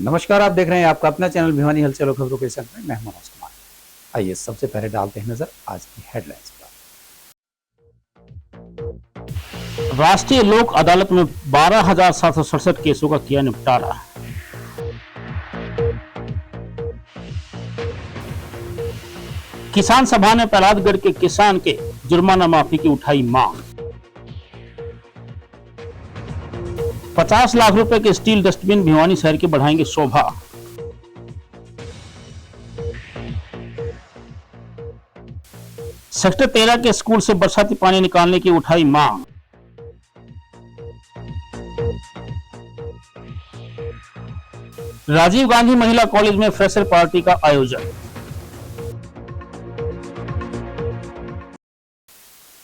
नमस्कार, आप देख रहे हैं आपका अपना चैनल भिवानी हलचल और खबरों के संग में मैं मनोज कुमार। आइए सबसे पहले डालते हैं नजर आज की हेडलाइंस पर। राष्ट्रीय लोक अदालत में 12,767 केसों का किया निपटारा। किसान सभा ने प्रहलादगढ़ के किसान के जुर्माना माफी की उठाई मांग। 50 लाख रुपए के स्टील डस्टबिन भिवानी शहर के बढ़ाएंगे शोभा। सेक्टर 13 के स्कूल से बरसाती पानी निकालने की उठाई मांग। राजीव गांधी महिला कॉलेज में फ्रेशर पार्टी का आयोजन।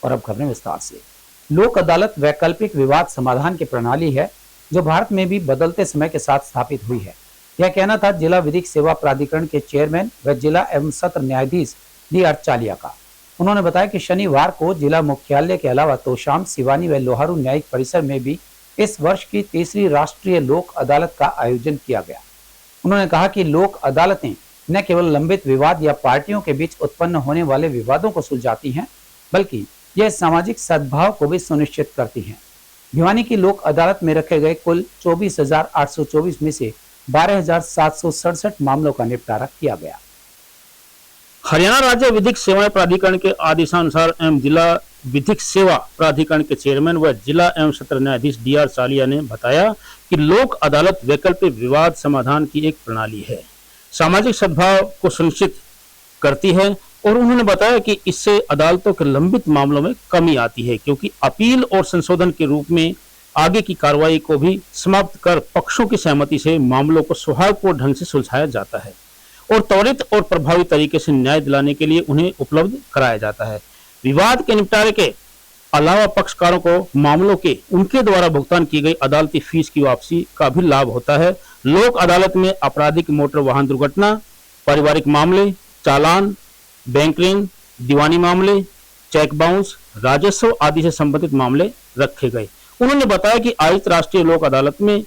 और अब खबरें विस्तार से। लोक अदालत वैकल्पिक विवाद समाधान की प्रणाली है जो भारत में भी बदलते समय के साथ स्थापित हुई है। यह कहना था जिला विधिक सेवा प्राधिकरण के चेयरमैन व जिला एवं सत्र न्यायाधीश डी चालिया का। उन्होंने बताया कि शनिवार को जिला मुख्यालय के अलावा तोशाम, सिवानी व लोहारू न्यायिक परिसर में भी इस वर्ष की तीसरी राष्ट्रीय लोक अदालत का आयोजन किया गया। उन्होंने कहा कि लोक अदालतें न केवल लंबित विवाद या पार्टियों के बीच उत्पन्न होने वाले विवादों को सुलझाती हैं, बल्कि यह सामाजिक सद्भाव को भी सुनिश्चित करती हैं। भिवानी की लोक अदालत में रखे गए कुल 24,824 में से 12,767 मामलों का निपटारा किया गया। हरियाणा राज्य विधिक सेवा प्राधिकरण के आदेशानुसार एवं जिला विधिक सेवा प्राधिकरण के चेयरमैन व जिला एवं सत्र न्यायाधीश डी चालिया ने बताया कि लोक अदालत वैकल्पिक विवाद समाधान की एक प्रणाली है, सामाजिक सद्भाव को सुनिश्चित करती है और उन्होंने बताया कि इससे अदालतों के लंबित मामलों में कमी आती है, क्योंकि अपील और संशोधन के रूप में आगे की कार्रवाई को भी समाप्त कर पक्षों की सहमति से मामलों को सौहार्दपूर्ण ढंग से सुलझाया जाता है और त्वरित और प्रभावी तरीके से न्याय दिलाने के लिए उन्हें उपलब्ध कराया जाता है। विवाद के निपटारे के अलावा पक्षकारों को मामलों के उनके द्वारा भुगतान की गई अदालती फीस की वापसी का भी लाभ होता है। लोक अदालत में आपराधिक मोटर वाहन दुर्घटना, पारिवारिक मामले, चालान, बैंक ऋण, दीवानी मामले, चेक बाउंस, राजस्व आदि से संबंधित मामले रखे गए। उन्होंने बताया कि आयोजित राष्ट्रीय लोक अदालत में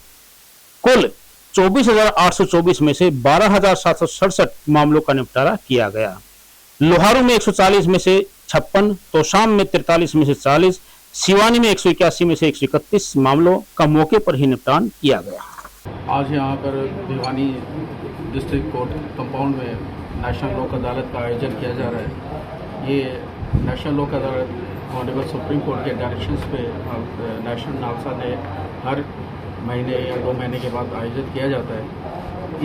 कुल 24,824 में से 12,767 मामलों का निपटारा किया गया। लोहारू में 140 में से 56, तोशाम में 43 में से 40, सिवानी में 181 में से 131 मामलों का मौके पर ही निपटान किया गया। आज यहाँ पर भिवानी डिस्ट्रिक्ट कोर्ट कंपाउंड में नेशनल लोक अदालत का आयोजन किया जा रहा है। ये नेशनल लोक अदालत ऑनरेबल सुप्रीम कोर्ट के डायरेक्शंस पे नेशनल नालसा ने हर महीने या 2 महीने के बाद आयोजित किया जाता है।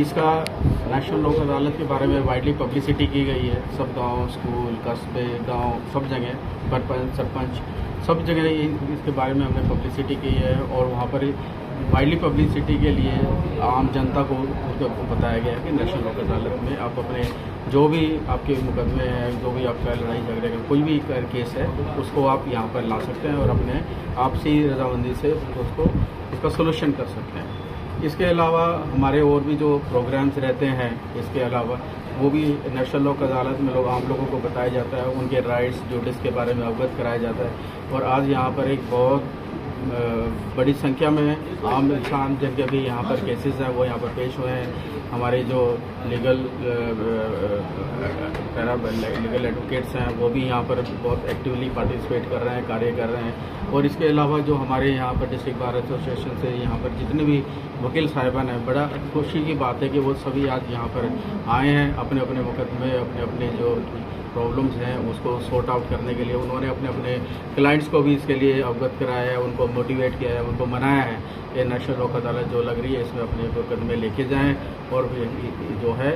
इसका नेशनल लोक अदालत के बारे में वाइडली पब्लिसिटी की गई है। सब गांव, स्कूल, कस्बे, गांव, सब जगह सरपंच सब जगह इसके बारे में हमने पब्लिसिटी की है और वहाँ पर वाइडली पब्लिसिटी के लिए आम जनता को बताया गया है कि नेशनल लोक अदालत में आप अपने जो भी आपके मुकदमे हैं, जो भी आपका लड़ाई झगड़े का कोई भी केस है, उसको आप यहाँ पर ला सकते हैं और अपने आपसी रजामंदी से उसका सोल्यूशन कर सकते हैं। इसके अलावा हमारे और भी जो प्रोग्राम्स रहते हैं, इसके अलावा वो भी नेशनल लोक अदालत में आम लोगों को बताया जाता है, उनके राइट्स जूडिस के बारे में अवगत कराया जाता है। और आज यहाँ पर एक बहुत बड़ी संख्या में आम इंसान जिनके भी यहाँ पर केसेस हैं वो यहाँ पर पेश हुए हैं। हमारे जो लीगल एडवोकेट्स हैं वो भी यहाँ पर बहुत एक्टिवली पार्टिसिपेट कर रहे हैं, कार्य कर रहे हैं। और इसके अलावा जो हमारे यहाँ पर डिस्ट्रिक्ट बार एसोसिएशन से यहाँ पर जितने भी वकील साहिबान हैं, बड़ा खुशी की बात है कि वो सभी आज यहाँ पर आए हैं अपने अपने मुकदमे, अपने अपने जो प्रॉब्लम्स हैं उसको सॉर्ट आउट करने के लिए। उन्होंने अपने अपने क्लाइंट्स को भी इसके लिए अवगत कराया है, उनको मोटिवेट किया है, उनको मनाया है कि नेशनल लोक अदालत जो लग रही है इसमें अपने मुकदमे लेके जाएं और जो है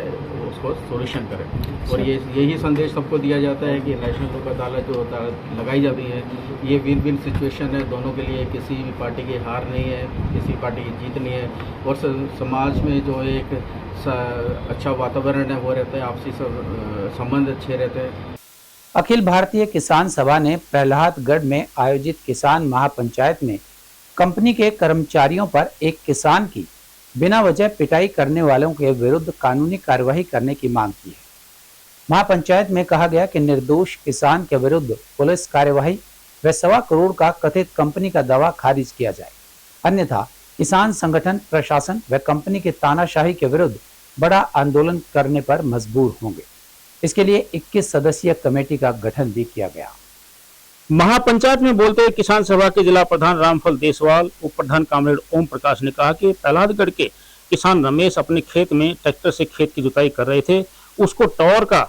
उसको सोल्यूशन करें। और यही संदेश सबको दिया जाता है कि नेशनल लोक अदालत जो अदालत लगाई जाती है ये विन विन सिचुएशन है, दोनों के लिए। किसी भी पार्टी की हार नहीं है, किसी पार्टी की जीत नहीं है और समाज में जो एक अच्छा वातावरण है वो रहता है, आपसी संबंध अच्छे रहते हैं। अखिल भारतीय किसान सभा ने प्रहलादगढ़ में आयोजित किसान महापंचायत में कंपनी के कर्मचारियों पर एक किसान की बिना वजह पिटाई करने वालों के विरुद्ध कानूनी कार्यवाही करने की मांग की है। महापंचायत में कहा गया कि निर्दोष किसान के विरुद्ध पुलिस कार्यवाही व 1.25 करोड़ का कथित कंपनी का दावा खारिज किया जाए, अन्यथा किसान संगठन प्रशासन व कंपनी की तानाशाही के विरुद्ध बड़ा आंदोलन करने पर मजबूर होंगे। इसके लिए 21 सदस्यीय कमेटी का गठन भी किया गया। महापंचायत में बोलते हुए किसान सभा के जिला प्रधान रामफल देसवाल, उप प्रधान कामरेड ओम प्रकाश ने कहा कि प्रहलादगढ़ के किसान रमेश अपने खेत में ट्रैक्टर से खेत की जुताई कर रहे थे। उसको टावर का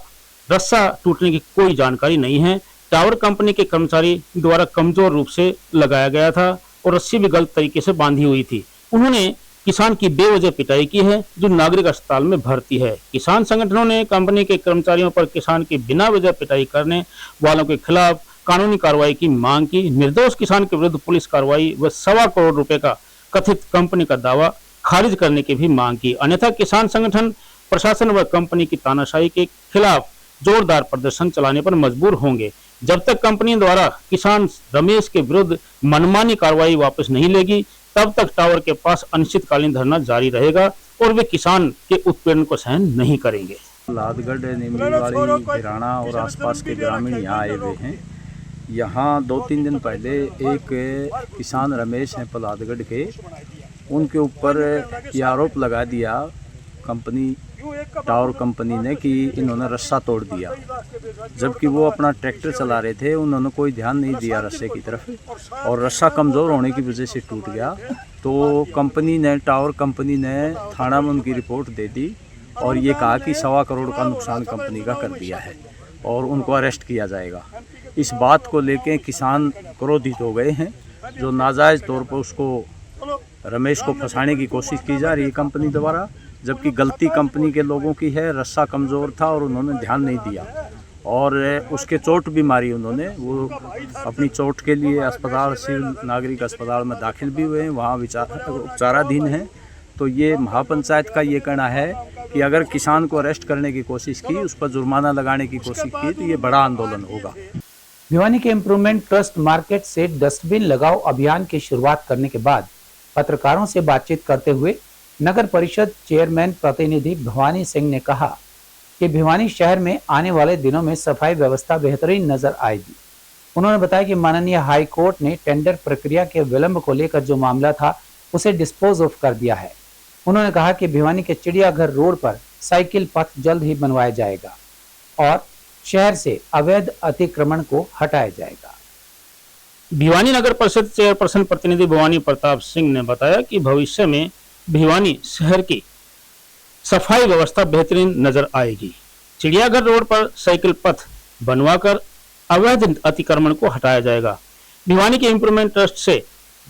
रस्सा टूटने की कोई जानकारी नहीं है। टावर कंपनी के कर्मचारी द्वारा कमजोर रूप से लगाया गया था और रस्सी भी गलत तरीके से बांधी हुई थी। उन्होंने किसान की बेवजह पिटाई की है, जो नागरिक अस्पताल में भर्ती है। किसान संगठनों ने कंपनी के कर्मचारियों पर किसान की बिना वजह पिटाई करने वालों के खिलाफ कानूनी कार्रवाई की मांग की। निर्दोष किसान के विरुद्ध पुलिस कार्रवाई व 1.25 करोड़ रुपए का कथित कंपनी का दावा खारिज करने की भी मांग की। अन्यथा किसान संगठन प्रशासन व कंपनी की तानाशाही के खिलाफ जोरदार प्रदर्शन चलाने पर मजबूर होंगे। जब तक कंपनी द्वारा किसान रमेश के विरुद्ध मनमानी कार्रवाई वापस नहीं लेगी, तब तक टावर के पास अनिश्चितकालीन धरना जारी रहेगा और वे किसान के उत्पीड़न को सहन नहीं करेंगे। प्रहलादगढ़, नीमलीवाड़ी, भिराना और आसपास के ग्रामीण यहाँ आए हुए हैं। यहाँ 2-3 दिन पहले एक किसान रमेश हैं प्रहलादगढ़ के, उनके ऊपर ये आरोप लगा दिया कंपनी टावर कंपनी ने कि इन्होंने रस्सा तोड़ दिया, जबकि वो अपना ट्रैक्टर चला रहे थे। उन्होंने कोई ध्यान नहीं दिया रस्से की तरफ और रस्सा कमज़ोर होने की वजह से टूट गया। तो टावर कंपनी ने थाना में उनकी रिपोर्ट दे दी और ये कहा कि 1.25 करोड़ का नुकसान कंपनी का कर दिया है और उनको अरेस्ट किया जाएगा। इस बात को लेके किसान क्रोधित हो गए हैं, जो नाजायज़ तौर पर उसको रमेश को फंसाने की कोशिश की जा रही है कंपनी द्वारा, जबकि गलती कंपनी के लोगों की है। रस्सा कमज़ोर था और उन्होंने ध्यान नहीं दिया और उसके चोट भी मारी उन्होंने। वो अपनी चोट के लिए अस्पताल, सिविल नागरिक अस्पताल में दाखिल भी हुए हैं, वहाँ उपचाराधीन हैं। तो ये महापंचायत का ये कहना है कि अगर किसान को अरेस्ट करने की कोशिश की, उस पर जुर्माना लगाने की कोशिश की, तो ये बड़ा आंदोलन होगा। भिवानी के इम्प्रूवमेंट ट्रस्ट मार्केट से डस्टबिन लगाओ अभियान की शुरुआत करने के बाद पत्रकारों से बातचीत करते हुए नगर परिषद चेयरमैन प्रतिनिधि भवानी सिंह ने कहा कि भिवानी शहर में आने वाले दिनों में सफाई व्यवस्था बेहतरीन नजर आएगी। उन्होंने बताया कि माननीय हाई कोर्ट ने टेंडर प्रक्रिया के विलंब को लेकर जो मामला था उसे डिस्पोज ऑफ कर दिया है। उन्होंने कहा कि भिवानी के चिड़ियाघर रोड पर साइकिल पथ जल्द ही बनवाया जाएगा और शहर से अवैध अतिक्रमण को हटाया जाएगा। भिवानी नगर परिषद चेयरपर्सन प्रतिनिधि भवानी प्रताप सिंह ने बताया कि भविष्य में भिवानी शहर की सफाई व्यवस्था बेहतरीन नजर आएगी। चिड़ियाघर रोड पर साइकिल पथ बनवाकर अवैध अतिक्रमण को हटाया जाएगा। भिवानी के इम्प्रूवमेंट ट्रस्ट से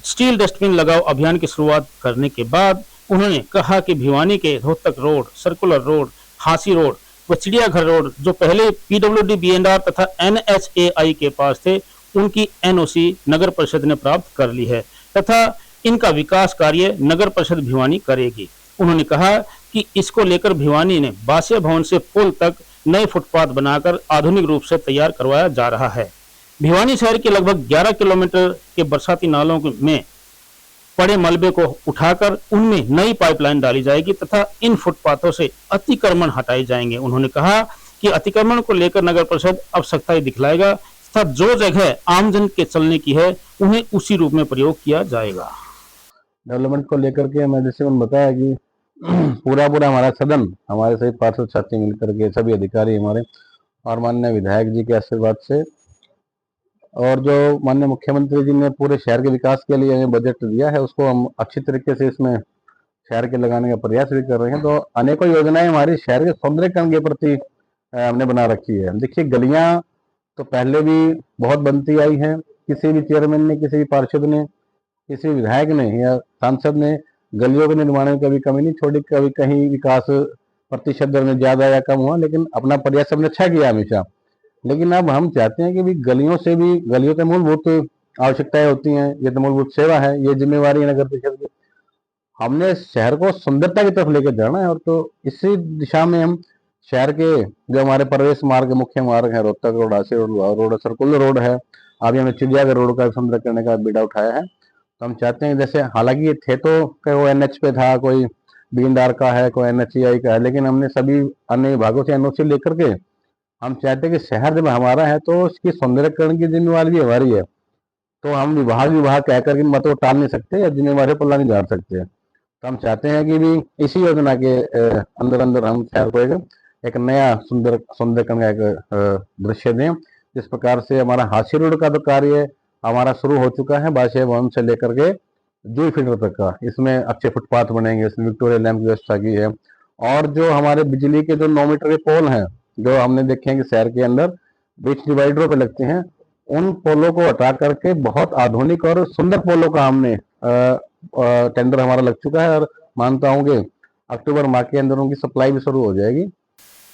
स्टील डस्टबिन लगाओ अभियान की शुरुआत करने के बाद उन्होंने कहा कि भिवानी के Rohtak road, circular road, Hansi road व चिड़ियाघर रोड जो पहले PWD B&R तथा NHAI के पास थे, उनकी NOC नगर परिषद ने प्राप्त कर ली है तथा इनका विकास कार्य नगर परिषद भिवानी करेगी। उन्होंने कहा कि इसको लेकर भिवानी ने बासिया भवन से पुल तक नए फुटपाथ बनाकर आधुनिक रूप से तैयार करवाया जा रहा है। भिवानी शहर के लगभग 11 किलोमीटर के बरसाती नालों में पड़े मलबे को उठाकर उनमें नई पाइपलाइन डाली जाएगी तथा इन फुटपाथों से अतिक्रमण हटाए जाएंगे। उन्होंने कहा कि अतिक्रमण को लेकर नगर परिषद अब सख्ताई दिखलाएगा तथा जो जगह आमजन के चलने की है उन्हें उसी रूप में प्रयोग किया जाएगा। डेवलपमेंट को लेकर के मैं जैसे उन्होंने बताया कि पूरा हमारा सदन, हमारे सभी पार्षद साथी मिलकर के सभी अधिकारी हमारे और माननीय विधायक जी के आशीर्वाद से और जो माननीय मुख्यमंत्री जी ने पूरे शहर के विकास के लिए हमें बजट दिया है, उसको हम अच्छी तरीके से इसमें शहर के लगाने का प्रयास भी कर रहे हैं। तो अनेकों योजनाएं हमारी शहर के सौंदर्यीकरण के प्रति हमने बना रखी है। देखिए, गलियां तो पहले भी बहुत बनती आई हैं। किसी भी चेयरमैन ने, किसी भी पार्षद ने, किसी विधायक ने या सांसद ने गलियों के निर्माण में कभी कमी नहीं छोड़ी। कभी कहीं विकास प्रतिशत दर में ज्यादा या कम हुआ, लेकिन अपना प्रयास हमने अच्छा किया हमेशा। लेकिन अब हम चाहते हैं कि भी गलियों के मूलभूत आवश्यकताएं होती हैं, ये तो मूलभूत सेवा है, ये जिम्मेवारी है नगर परिषद की। हमने शहर को सुंदरता की तरफ लेकर जाना है और तो इसी दिशा में हम शहर के जो हमारे प्रवेश मार्ग, मुख्य मार्ग है, Rohtak road, Hansi road, circular road है, अभी हमने चिड़ियाघर रोड का सुंदर करने का बीड़ा उठाया है। तो हम चाहते हैं, जैसे हालांकि ये थे तो कोई NH पे था, कोई B&R का है, कोई NHAI का है, लेकिन हमने सभी अन्य विभागों से NOC लेकर के हम चाहते हैं कि शहर जब हमारा है तो इसकी सौंदर्यकरण की जिम्मेवारी भी हमारी है। तो हम विभाग कह करके इन बातों को टाल नहीं सकते या जिम्मेवारी पल्ला नहीं झाड़ सकते। तो हम चाहते हैं कि भी इसी योजना के अंदर अंदर हम शहर को एक नया सुंदरकरण का एक दृश्य दें। जिस प्रकार से हमारा हाथी रोड का तो कार्य हमारा शुरू हो चुका है, बादशाह भवन से लेकर के जूही फीडर तक का, इसमें अच्छे फुटपाथ बनेंगे, इसमें विक्टोरिया लैंप की व्यवस्था की है। और जो हमारे बिजली के जो 9 मीटर के पोल हैं जो हमने देखे हैं कि शहर के अंदर बीच डिवाइडरों पे लगते हैं, उन पोलों को हटा करके बहुत आधुनिक और सुंदर पोलों का हमने टेंडर हमारा लग चुका है और मानता हूँ कि अक्टूबर माह के अंदर उनकी सप्लाई भी शुरू हो जाएगी।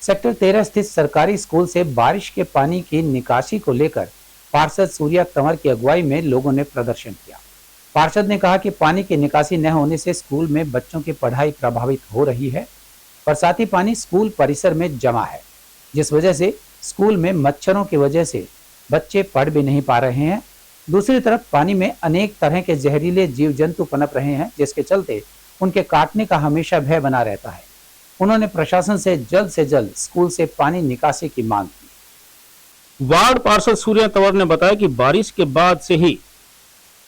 सेक्टर 13 स्थित सरकारी स्कूल से बारिश के पानी की निकासी को लेकर पार्षद सूर्या कंवर की अगुवाई में लोगों ने प्रदर्शन किया। पार्षद ने कहा कि पानी की निकासी न होने से स्कूल में बच्चों की पढ़ाई प्रभावित हो रही है। बरसाती पानी स्कूल परिसर में जमा है, जिस वजह से स्कूल में मच्छरों की वजह से बच्चे पढ़ भी नहीं पा रहे हैं। दूसरी तरफ पानी में अनेक तरह के जहरीले जीव जंतु पनप रहे हैं, जिसके चलते उनके काटने का हमेशा भय बना रहता है। उन्होंने प्रशासन से जल्द स्कूल से पानी निकासी की मांग की। वार्ड पार्षद सूर्या तंवर ने बताया कि बारिश के बाद से ही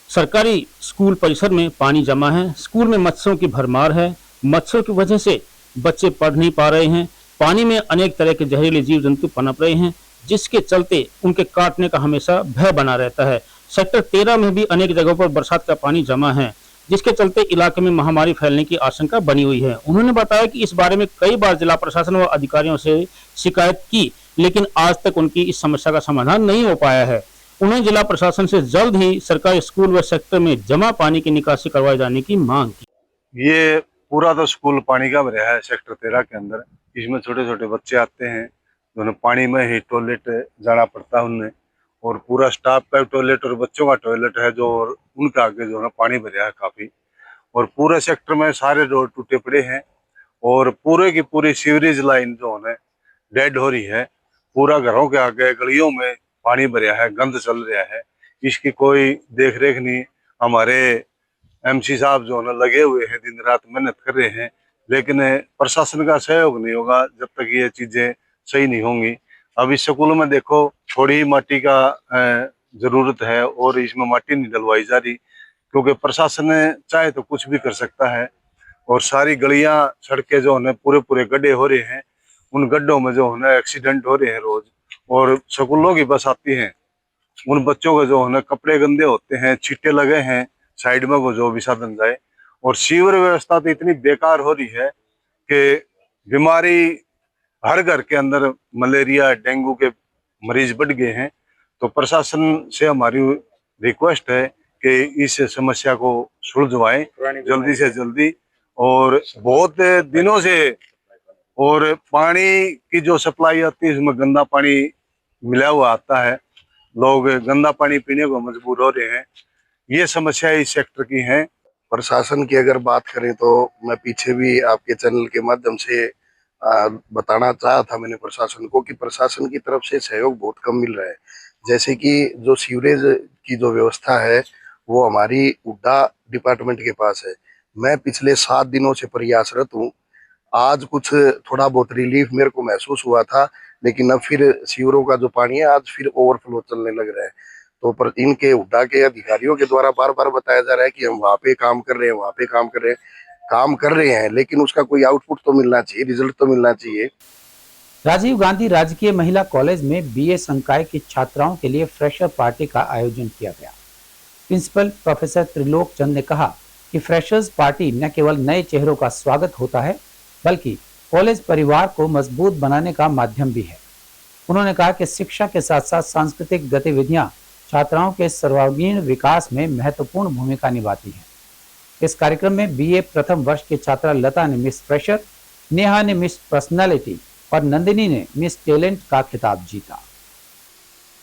सरकारी स्कूल परिसर में पानी जमा है। स्कूल में मच्छरों की भरमार है। मच्छरों की वजह से बच्चे पढ़ नहीं पा रहे हैं। पानी में अनेक तरह के जहरीले जीव जंतु पनप रहे हैं, जिसके चलते उनके काटने का हमेशा भय बना रहता है। सेक्टर 13 में भी अनेक जगहों पर बरसात का पानी जमा है, जिसके चलते इलाके में महामारी फैलने की आशंका बनी हुई है। उन्होंने बताया कि इस बारे में कई बार जिला प्रशासन व अधिकारियों से शिकायत की, लेकिन आज तक उनकी इस समस्या का समाधान नहीं हो पाया है। उन्होंने जिला प्रशासन से जल्द ही सरकारी स्कूल व सेक्टर में जमा पानी की निकासी करवाए जाने की मांग की। ये पूरा तो स्कूल पानी का भरा है सेक्टर 13 के अंदर। इसमें छोटे छोटे बच्चे आते हैं, उन्हें पानी में ही टॉयलेट जाना पड़ता है उन्हें, और पूरा स्टाफ का टॉयलेट और बच्चों का टॉयलेट है जो, और उनके आगे जो है पानी भरा है काफी। और पूरे सेक्टर में सारे रोड टूटे पड़े हैं और पूरे की पूरी सीवरेज लाइन जो है डेड हो रही है। पूरा घरों के आगे गलियों में पानी भरा है, गंद चल रहा है, इसकी कोई देख रेख नहीं। हमारे MC साहब जो है लगे हुए हैं, दिन रात मेहनत कर रहे हैं, लेकिन प्रशासन का सहयोग नहीं होगा जब तक ये चीजें सही नहीं होंगी। अब इस स्कूल में देखो थोड़ी माटी का जरूरत है और इसमें माटी नहीं डलवाई जा रही, क्योंकि प्रशासन चाहे तो कुछ भी कर सकता है। और सारी गलियां सड़कें जो है पूरे गड्ढे हो रहे हैं, उन गड्ढों में जो है एक्सीडेंट हो रहे हैं रोज। और स्कूलों की बस आती है, उन बच्चों के जो है कपड़े गंदे होते हैं, छींटे लगे हैं साइड में वो जो भी साधन जाए। और सीवर व्यवस्था तो इतनी बेकार हो रही है कि बीमारी हर घर के अंदर मलेरिया डेंगू के मरीज बढ़ गए हैं। तो प्रशासन से हमारी रिक्वेस्ट है कि इस समस्या को सुलझवाएं जल्दी से जल्दी। और बहुत दिनों से, और पानी की जो सप्लाई आती है उसमें गंदा पानी मिला हुआ आता है, लोग गंदा पानी पीने को मजबूर हो रहे हैं। ये समस्या इस सेक्टर की है। प्रशासन की अगर बात करें तो मैं पीछे भी आपके चैनल के माध्यम से बताना चाहा था मैंने प्रशासन को कि प्रशासन की तरफ से सहयोग बहुत कम मिल रहा है। जैसे कि जो सीवरेज की जो व्यवस्था है वो हमारी उड्डा डिपार्टमेंट के पास है। मैं पिछले 7 दिनों से प्रयासरत हूँ। आज कुछ थोड़ा बहुत रिलीफ मेरे को महसूस हुआ था, लेकिन अब फिर सीवरों का जो पानी है आज फिर ओवरफ्लो चलने लग रहा है। तो पर इनके उड्डा के अधिकारियों के द्वारा बार बार बताया जा रहा है कि हम वहाँ पे काम कर रहे हैं, वहाँ पे काम कर रहे हैं, लेकिन उसका कोई आउटपुट तो मिलना चाहिए, रिजल्ट तो मिलना चाहिए। राजीव गांधी राजकीय महिला कॉलेज में BA संकाय की छात्राओं के लिए फ्रेशर पार्टी का आयोजन किया गया। प्रिंसिपल प्रोफेसर त्रिलोक चंद ने कहा कि फ्रेशर्स पार्टी न केवल नए चेहरों का स्वागत होता है, बल्कि कॉलेज परिवार को मजबूत बनाने का माध्यम भी है। उन्होंने कहा कि शिक्षा के साथ साथ सांस्कृतिक गतिविधियां छात्राओं के सर्वांगीण विकास में महत्वपूर्ण भूमिका निभाती हैं। इस कार्यक्रम में BA प्रथम वर्ष की छात्रा लता ने मिस फ्रेशर, नेहा ने मिस पर्सनालिटी और नंदिनी ने मिस टैलेंट का खिताब जीता।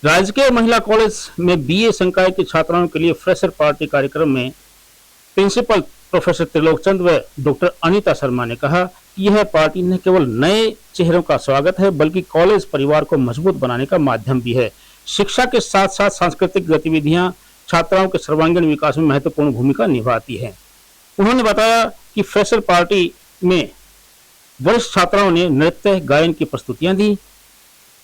राजकीय महिला कॉलेज में BA संकाय की छात्राओं के लिए फ्रेशर पार्टी कार्यक्रम में प्रिंसिपल प्रोफेसर त्रिलोक चंद व डॉक्टर अनीता शर्मा ने कहा कि यह पार्टी न केवल नए चेहरों का स्वागत है, बल्कि कॉलेज परिवार को मजबूत बनाने का माध्यम भी है। शिक्षा के साथ साथ सांस्कृतिक गतिविधियां छात्राओं के सर्वांगीण विकास में महत्वपूर्ण भूमिका निभाती है। उन्होंने बताया कि फ्रेशर पार्टी में वरिष्ठ छात्राओं ने नृत्य गायन की प्रस्तुतियां दी।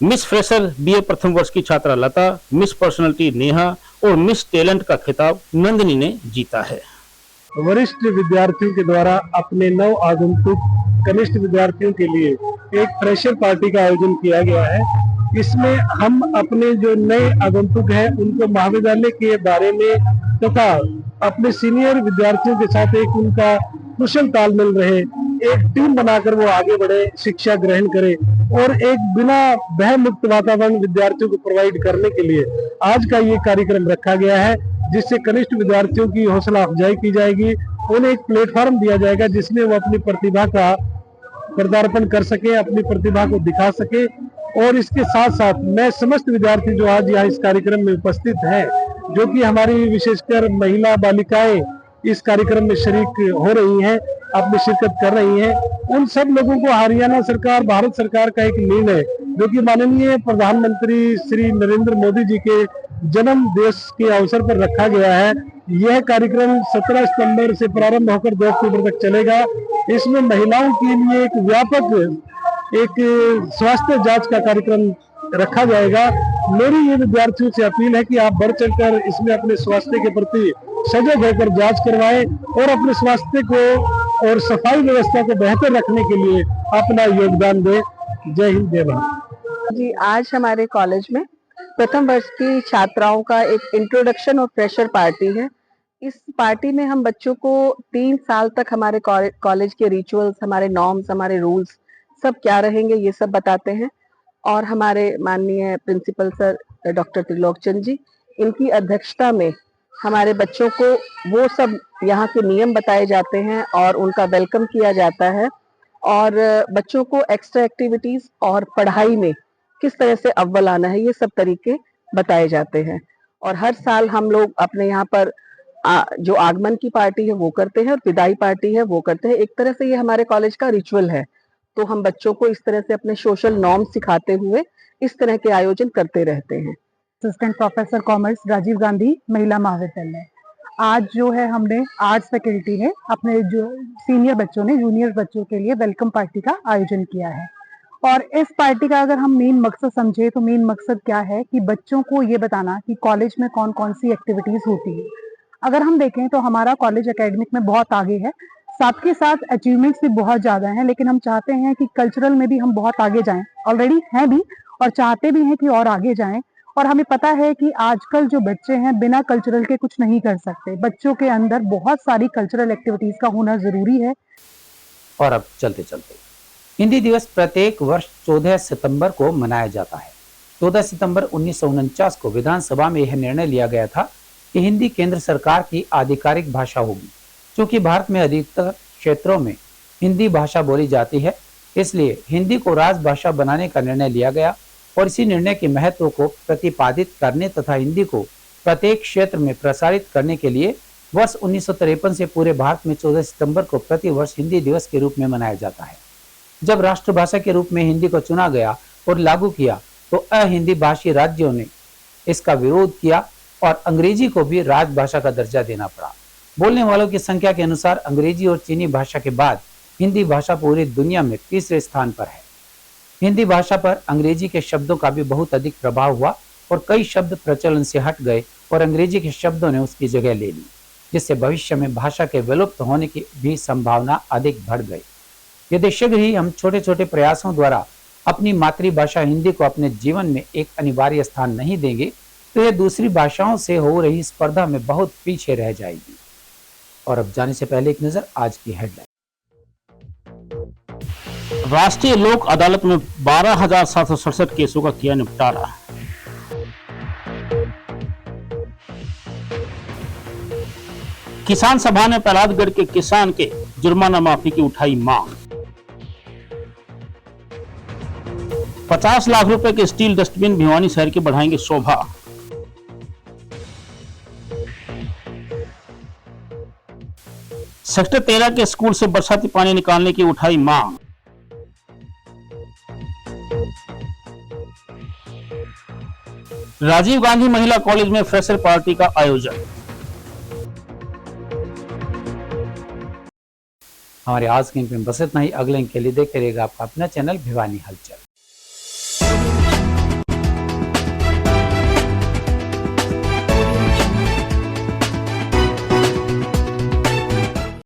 मिस फ्रेशर बीए प्रथम वर्ष की छात्रा लता, मिस पर्सनालिटी नेहा और मिस टैलेंट का खिताब नंदिनी ने जीता है। वरिष्ठ विद्यार्थियों के द्वारा अपने नव आगंतुक कनिष्ठ विद्यार्थियों के लिए एक फ्रेशर पार्टी का आयोजन किया गया है। इसमें हम अपने जो नए आगंतुक हैं उनको महाविद्यालय के बारे में तथा अपने सीनियर विद्यार्थियों के साथ एक उनका कुशल तालमेल रहे, एक टीम बनाकर वो आगे बढ़े, शिक्षा ग्रहण करे और एक बिना भय मुक्त वातावरण विद्यार्थियों को प्रोवाइड करने के लिए आज का ये कार्यक्रम रखा गया है, जिससे कनिष्ठ विद्यार्थियों की हौसला अफजाई की जाएगी। उन्हें एक प्लेटफॉर्म दिया जाएगा जिसमें वो अपनी प्रतिभा का प्रदार्पण कर सके, अपनी प्रतिभा को दिखा सके। और इसके साथ साथ मैं समस्त विद्यार्थी जो आज यहाँ इस कार्यक्रम में उपस्थित हैं, जो कि हमारी विशेषकर महिला बालिकाएं इस कार्यक्रम में शरीक हो रही हैं, अपनी शिरकत कर रही हैं, उन सब लोगों को हरियाणा सरकार, भारत सरकार का एक निर्णय जो कि माननीय प्रधानमंत्री श्री नरेंद्र मोदी जी के जन्म दिवस के अवसर पर रखा गया है। यह कार्यक्रम 17 सितंबर से प्रारंभ होकर 2 अक्टूबर तक चलेगा। इसमें महिलाओं के लिए एक व्यापक एक स्वास्थ्य जांच का कार्यक्रम रखा जाएगा। मेरी ये विद्यार्थियों से अपील है कि आप बढ़ चढ़कर इसमें अपने स्वास्थ्य के प्रति सजग होकर जांच करवाएं और अपने स्वास्थ्य को और सफाई व्यवस्था को बेहतर रखने के लिए अपना योगदान दें। जय हिंद, जय भारत। जी, आज हमारे कॉलेज में प्रथम वर्ष की छात्राओं का एक इंट्रोडक्शन और फ्रेशर पार्टी है। इस पार्टी में हम बच्चों को 3 साल तक हमारे कॉलेज के रिचुअल्स, हमारे नॉर्म्स, हमारे रूल्स सब क्या रहेंगे ये सब बताते हैं। और हमारे माननीय principal sir doctor Trilok Chand ji, इनकी अध्यक्षता में हमारे बच्चों को वो सब यहाँ के नियम बताए जाते हैं और उनका वेलकम किया जाता है। और बच्चों को एक्स्ट्रा एक्टिविटीज और पढ़ाई में किस तरह से अव्वल आना है ये सब तरीके बताए जाते हैं। और हर साल हम लोग अपने यहाँ पर जो आगमन की पार्टी है वो करते हैं और विदाई पार्टी है वो करते हैं। एक तरह से ये हमारे कॉलेज का रिचुअल है। तो हम बच्चों को इस तरह से अपने सोशल नॉर्म सिखाते हुए इस तरह के आयोजन करते रहते हैं। Assistant professor commerce, Rajiv Gandhi Mahila Mahavidyalaya. आज जो है हमने आर्ट्स फैकल्टी ने अपने जो सीनियर बच्चों ने जूनियर बच्चों के लिए वेलकम पार्टी का आयोजन किया है। और इस पार्टी का अगर हम मेन मकसद समझे तो मेन मकसद क्या है कि बच्चों को ये बताना कि कॉलेज में कौन कौन सी एक्टिविटीज होती है। अगर हम देखें तो हमारा कॉलेज एकेडमिक में बहुत आगे है, साथ के साथ अचीवमेंट्स भी बहुत ज्यादा हैं, लेकिन हम चाहते हैं कि कल्चरल में भी हम बहुत आगे जाएं, ऑलरेडी हैं भी और चाहते भी हैं कि और आगे जाएं। और हमें पता है कि आजकल जो बच्चे हैं बिना कल्चरल के कुछ नहीं कर सकते। बच्चों के अंदर बहुत सारी कल्चरल एक्टिविटीज का होना जरूरी है। और अब चलते चलते हिंदी दिवस प्रत्येक वर्ष 14 सितंबर को मनाया जाता है। 14 सितंबर 1949 को विधानसभा में यह निर्णय लिया गया था कि हिंदी केंद्र सरकार की आधिकारिक भाषा होगी। क्योंकि भारत में अधिकतर क्षेत्रों में हिंदी भाषा बोली जाती है, इसलिए हिंदी को राजभाषा बनाने का निर्णय लिया गया। और इसी निर्णय के महत्व को प्रतिपादित करने तथा हिंदी को प्रत्येक क्षेत्र में प्रसारित करने के लिए वर्ष 1953 से पूरे भारत में 14 सितंबर को प्रति वर्ष हिंदी दिवस के रूप में मनाया जाता है। जब राष्ट्रभाषा के रूप में हिंदी को चुना गया और लागू किया तो अहिंदी भाषी राज्यों ने इसका विरोध किया और अंग्रेजी को भी राजभाषा का दर्जा देना पड़ा। बोलने वालों की संख्या के अनुसार अंग्रेजी और चीनी भाषा के बाद हिंदी भाषा पूरी दुनिया में तीसरे स्थान पर है। हिंदी भाषा पर अंग्रेजी के शब्दों का भी बहुत अधिक प्रभाव हुआ और कई शब्द प्रचलन से हट गए और अंग्रेजी के शब्दों ने उसकी जगह ले ली, जिससे भविष्य में भाषा के विलुप्त होने की भी संभावना अधिक बढ़ गई। यदि शीघ्र ही हम छोटे छोटे प्रयासों द्वारा अपनी मातृभाषा हिंदी को अपने जीवन में एक अनिवार्य स्थान नहीं देंगे तो यह दूसरी भाषाओं से हो रही स्पर्धा में बहुत पीछे रह जाएगी। और अब जाने से पहले एक नजर आज की हेडलाइन। राष्ट्रीय लोक अदालत में 12,767 केसों का किया निपटारा। किसान सभा ने प्रहलादगढ़ के किसान के जुर्माना माफी की उठाई मांग। 50 लाख रुपए के स्टील डस्टबिन भिवानी शहर की बढ़ाएंगे शोभा। सेक्टर 13 के स्कूल से बरसाती पानी निकालने की उठाई मांग। राजीव गांधी महिला कॉलेज में फ्रेशर पार्टी का आयोजन। हमारे आज के अंक में बस इतना ही। अगले अंक के लिए देखते रहिएगा आपका अपना चैनल भिवानी हलचल।